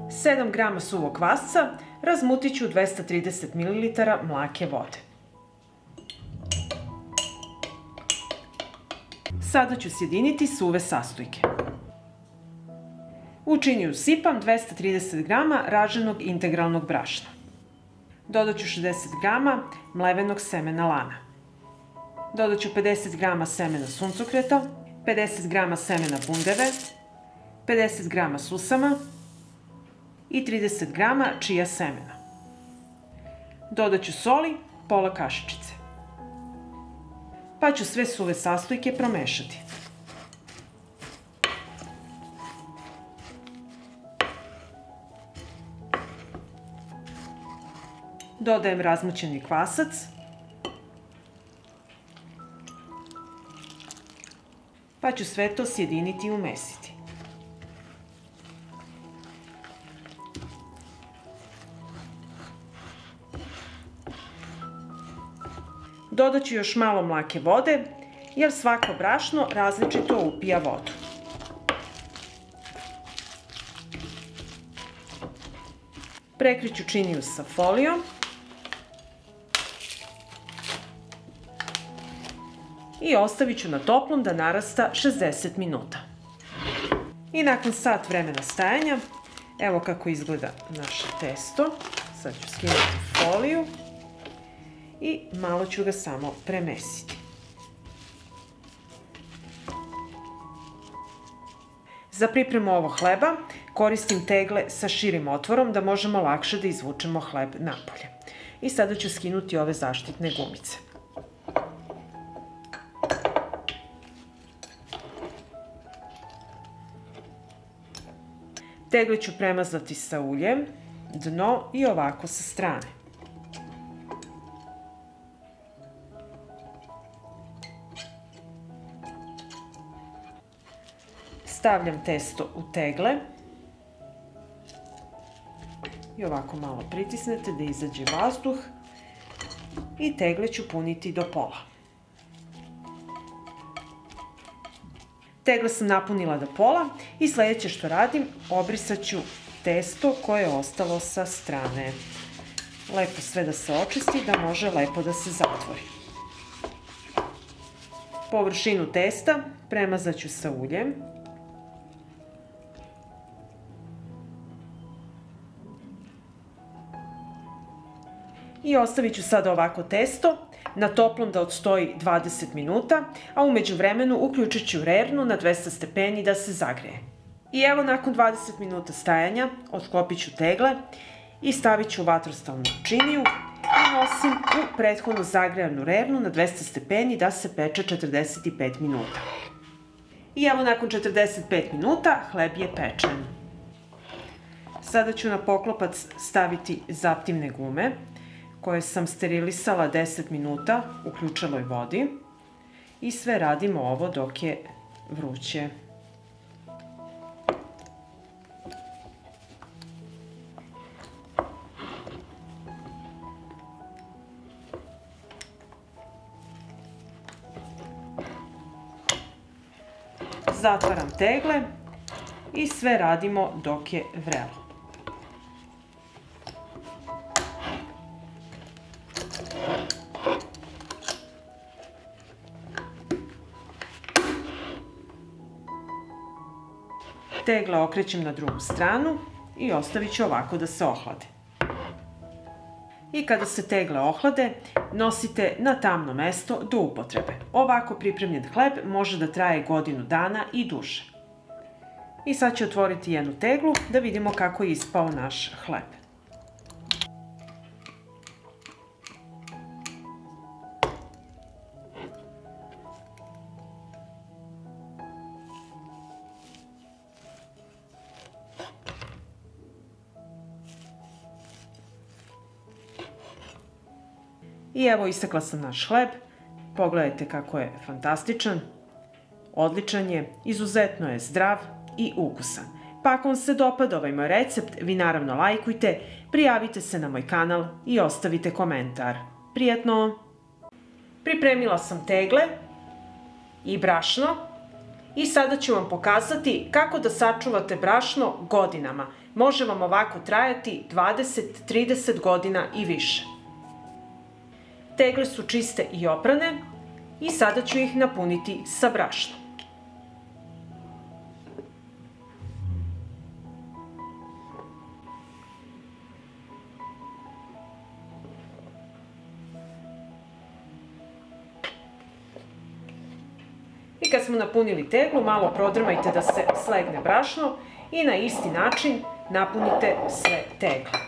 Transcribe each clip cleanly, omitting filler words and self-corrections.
7 g suvog kvasca razmutit ću u 230 ml mlake vode. Sada ću sjediniti suve sastojke. U činiju sipam 230 g raženog integralnog brašna. Dodat ću 60 g mlevenog semena lana. Dodat ću 50 g semena suncokreta, 50 g semena bundeve, 50 g susama i 30 g čija semena. Dodat ću soli, pola kašičice. Pa ću sve suve sastojke promešati. Dodajem razmućeni kvasac. Pa ću sve to sjediniti i umesiti. Dodat ću još malo mlake vode, jer svako brašno različito upija vodu. Prekriću činiju sa folijom i ostavit ću na toplom da narasta 60 minuta. I nakon sat vremena stajanja, evo kako izgleda naše testo. Sad ću skinuti foliju i malo ću ga samo premesiti. Za pripremu ovog hleba koristim tegle sa širim otvorom da možemo lakše da izvučemo hleb napolje. I sada ću skinuti ove zaštitne gumice. Tegle ću premazati sa uljem, dno i ovako sa strane. Stavljam testo u tegle i ovako malo pritisnete da izađe vazduh i tegle ću puniti do pola. Tegle sam napunila do pola i sljedeće što radim, obrisat ću testo koje je ostalo sa strane. Lepo sve da se očisti, da može lepo da se zatvori. Površinu testa premazat ću sa uljem. I ostavit ću sada ovako testo na toplom da odstoji 20 minuta, a u međuvremenu uključit ću rernu na 200 stepeni da se zagreje. I evo nakon 20 minuta stajanja otklopit ću tegle i stavit ću u vatrostalnu činiju i nosim u prethodno zagrejanu rernu na 200 stepeni da se peče 45 minuta. I evo nakon 45 minuta hleb je pečen. Sada ću na poklopac staviti zaptimne gume koje sam sterilisala 10 minuta u ključaloj vodi i sve radimo ovo dok je vruće. Zatvaram tegle i sve radimo dok je vrelo. Tegle okrećem na drugu stranu i ostavit ću ovako da se ohlade. I kada se tegle ohlade, nosite na tamno mesto do upotrebe. Ovako pripremljen hleb može da traje godinu dana i duže. I sad ću otvoriti jednu teglu da vidimo kako je ispao naš hleb. I evo isekla sam naš hleb, pogledajte kako je fantastičan, odličan je, izuzetno je zdrav i ukusan. Pa ako vam se dopada ovaj moj recept, vi naravno lajkujte, prijavite se na moj kanal i ostavite komentar. Prijatno! Pripremila sam tegle i brašno i sada ću vam pokazati kako da sačuvate brašno godinama. može vam ovako trajati 20-30 godina i više. Tegle su čiste i oprane i sada ću ih napuniti sa brašnom. I kad smo napunili teglu, malo prodrmajte da se slegne brašno i na isti način napunite sve tegle.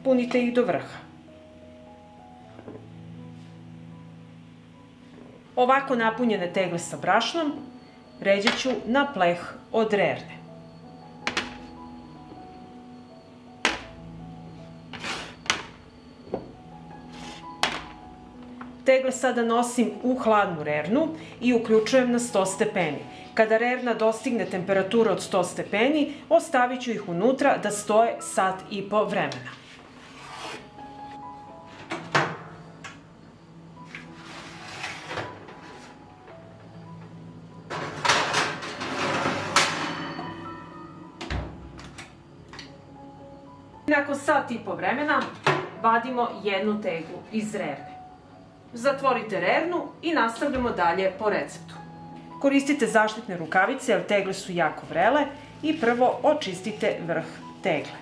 Punite ih do vrha. Ovako napunjene tegle sa brašnom pređe ću na pleh od rerne. Tegle sada nosim u hladnu rernu i uključujem na 100 stepeni. Kada rerna dostigne temperaturu od 100 stepeni, ostavit ću ih unutra da stoje sat i po vremena. Nakon sat i po vremena vadimo jednu teglu iz rerne. Zatvorite rernu i nastavljamo dalje po receptu. Koristite zaštitne rukavice jer tegle su jako vrele i prvo očistite vrh tegle.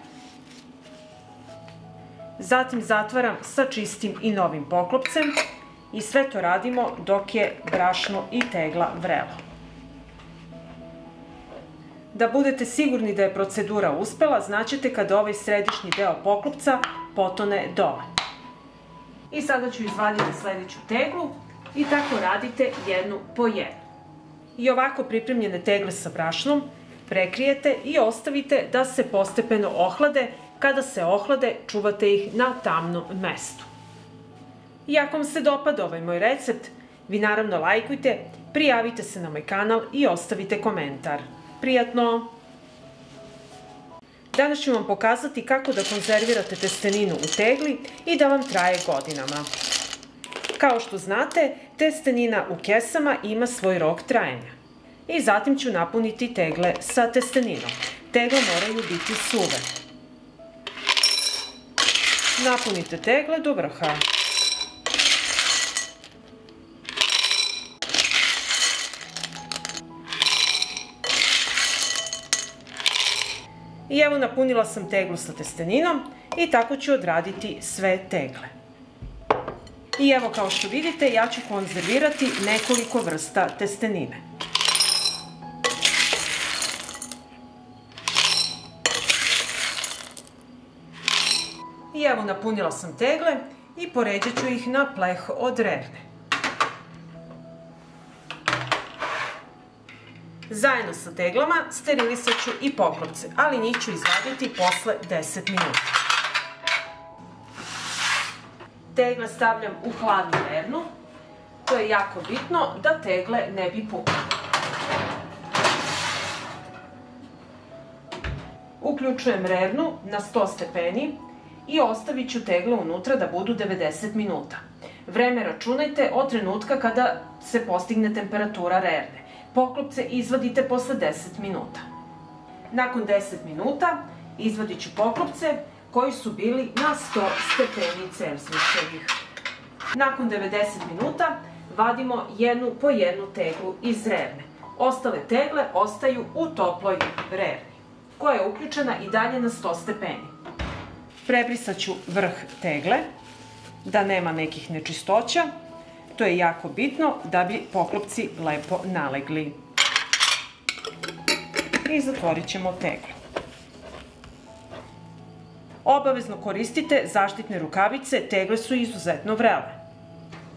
Zatim zatvaram sa čistim i novim poklopcem i sve to radimo dok je brašno i tegla vrelo. Da budete sigurni da je procedura uspela, znaćete kada ovaj središnji deo poklopca potone dole. I sada ću izvaditi sledeću teglu i tako radite jednu po jednu. I ovako pripremljene tegle sa brašnom prekrijete i ostavite da se postepeno ohlade. Kada se ohlade, čuvate ih na tamnom mestu. I ako vam se dopada ovaj moj recept, vi naravno lajkujte, prijavite se na moj kanal i ostavite komentar. Prijatno! Danas ću vam pokazati kako da konzervirate testeninu u tegli i da vam traje godinama. Kao što znate, testenina u kesama ima svoj rok trajanja. I zatim ću napuniti tegle sa testeninom. Tegle moraju biti suve. Napunite tegle do vrha. I evo napunila sam teglu sa testeninom i tako ću odraditi sve tegle. I evo kao što vidite ja ću konzervirati nekoliko vrsta testenine. I evo napunila sam tegle i poređat ću ih na pleh od rerne. Zajedno sa teglama sterilisat ću i poklopce, ali njih ću izvaditi posle 10 minuta. Tegle stavljam u hladnu rernu. To je jako bitno da tegle ne bi pukle. Uključujem rernu na 100 stepeni i ostavit ću tegle unutra da budu 90 minuta. Vreme računajte od trenutka kada se postigne temperatura rerne. Poklopce izvadite posle 10 minuta. Nakon 10 minuta izvadit ću poklopce koji su bili na 100 stepeni Celzijusovih. Nakon 90 minuta vadimo jednu po jednu teglu iz rerne. Ostale tegle ostaju u toploj rerni, koja je uključena i dalje na 100 stepeni. Prebrisat ću vrh tegle, da nema nekih nečistoća. To je jako bitno da bi poklopci lepo nalegli. I zatvorit ćemo teglu. Obavezno koristite zaštitne rukavice, tegle su izuzetno vrele.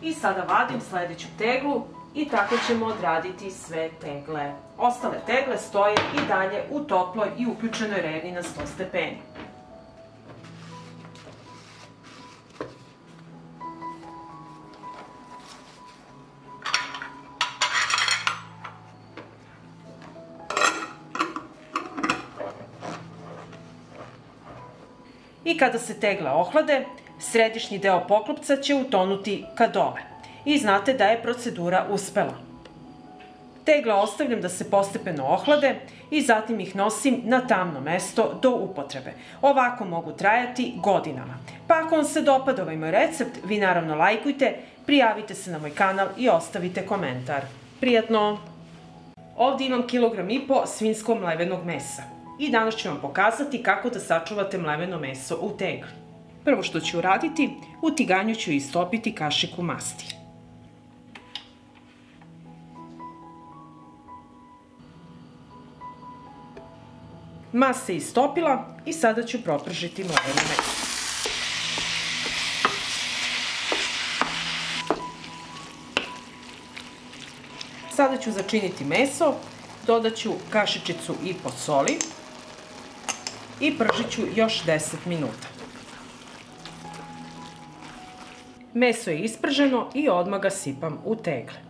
I sada vadim sledeću teglu i tako ćemo odraditi sve tegle. Ostale tegle stoje i dalje u toploj i uključenoj rerni na 100 stepeni. I kada se tegle ohlade, središnji deo poklopca će utonuti ka dole. I znate da je procedura uspela. Tegle ostavljam da se postepeno ohlade i zatim ih nosim na tamno mesto do upotrebe. Ovako mogu trajati godinama. Pa ako vam se dopada ovaj moj recept, vi naravno lajkujte, prijavite se na moj kanal i ostavite komentar. Prijatno! Ovdje imam 1,5 kg svinjskog mlevenog mesa. I danas ću vam pokazati kako da sačuvate mleveno meso u tegli. Prvo što ću uraditi, u tiganju ću istopiti kašiku masti. Mast se istopila i sada ću propržiti mleveno meso. Sada ću začiniti meso, dodat ću kašičicu i po soli i pržit ću još 10 minuta. Meso je isprženo i odmah ga sipam u tegle.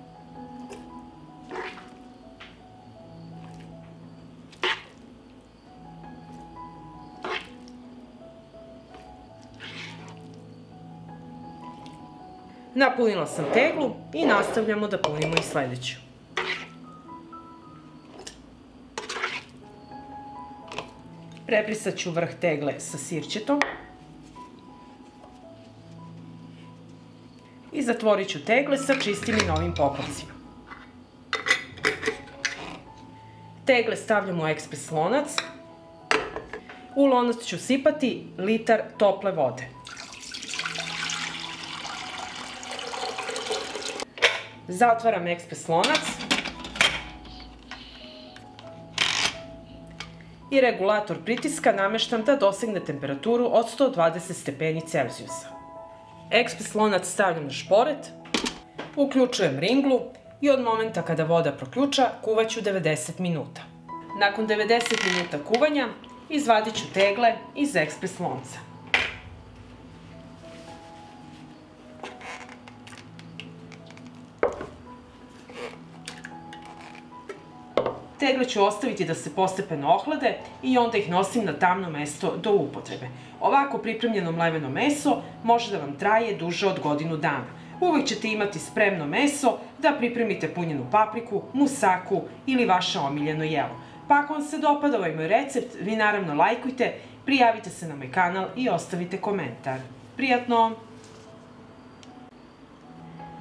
Napunila sam teglu i nastavljamo da punimo i sledeću. Prebrisat ću vrh tegle sa sirćetom i zatvorit ću tegle sa čistim i novim poklopcima. Tegle stavljam u ekspres lonac. U lonac ću sipati litar tople vode. Zatvaram ekspres lonac i regulator pritiska nameštam da dosegne temperaturu od 120 stepeni Celzijusa. Ekspres lonac stavljam na šporet, uključujem ringlu i od momenta kada voda proključa kuvaću 90 minuta. Nakon 90 minuta kuvanja izvadit ću tegle iz ekspres lonca. Tegle ću ostaviti da se postepeno ohlade i onda ih nosim na tamno mesto do upotrebe. Ovako pripremljeno mleveno meso može da vam traje duže od godinu dana. Uvek ćete imati spremno meso da pripremite punjenu papriku, musaku ili vaše omiljeno jelo. Pa ako vam se dopada ovaj moj recept, vi naravno lajkujte, prijavite se na moj kanal i ostavite komentar. Prijatno!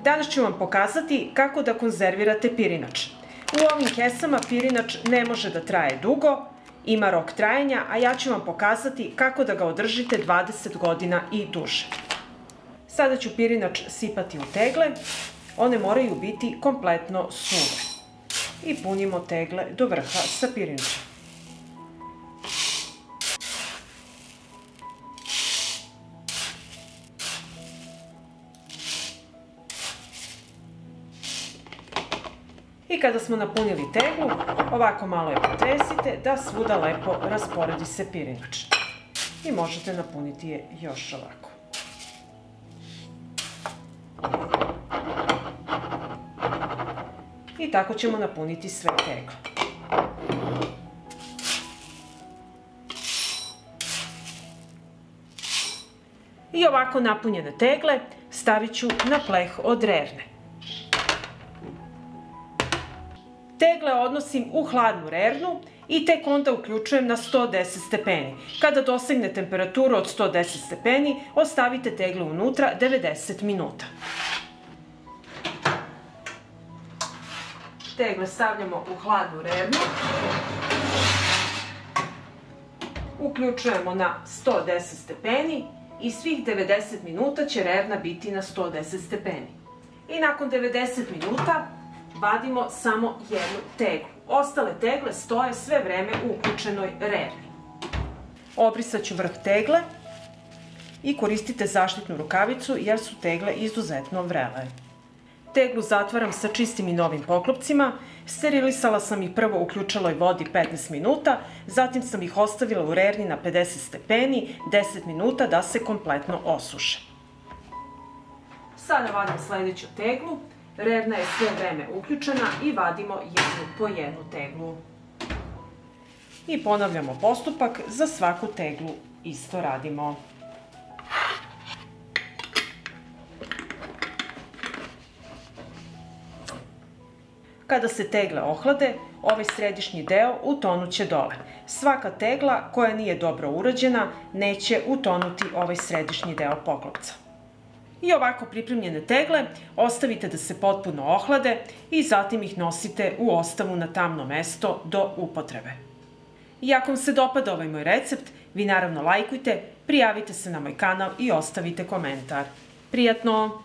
Danas ću vam pokazati kako da konzervirate pirinač. U ovim kesama pirinač ne može da traje dugo, ima rok trajanja, a ja ću vam pokazati kako da ga održite 20 godina i duže. Sada ću pirinač sipati u tegle, one moraju biti kompletno suve. I punimo tegle do vrha sa pirinačem. I kada smo napunili teglu, ovako malo je potresite da svuda lepo rasporedi se pirinač. I možete napuniti je još ovako. I tako ćemo napuniti sve tegle. I ovako napunjene tegle stavit ću na pleh od rerne. Tegle odnosim u hladnu rernu i tek onda uključujem na 110 stepeni. Kada dosegne temperaturu od 110 stepeni, ostavite tegle unutra 90 minuta. Tegle stavljamo u hladnu rernu. Uključujemo na 110 stepeni i svih 90 minuta će rerna biti na 110 stepeni. I nakon 90 minuta vadimo samo jednu teglu. Ostale tegle stoje sve vreme u uključenoj rerni. Obrisat ću vrh tegle i koristite zaštitnu rukavicu jer su tegle izuzetno vrele. Teglu zatvaram sa čistim i novim poklopcima. Sterilisala sam ih prvo u ključaloj vodi 15 minuta, zatim sam ih ostavila u rerni na 50 stepeni 10 minuta da se kompletno osuše. Sada vadim sledeću teglu. Rerna je sve vreme uključena i vadimo jednu po jednu teglu. I ponavljamo postupak, za svaku teglu isto radimo. Kada se tegle ohlade, ovaj središnji deo utonuće dole. Svaka tegla koja nije dobro urađena neće utonuti ovaj središnji deo poklopca. I ovako pripremljene tegle ostavite da se potpuno ohlade i zatim ih nosite u ostavu na tamno mesto do upotrebe. I ako vam se dopada ovaj moj recept, vi naravno lajkujte, prijavite se na moj kanal i ostavite komentar. Prijatno!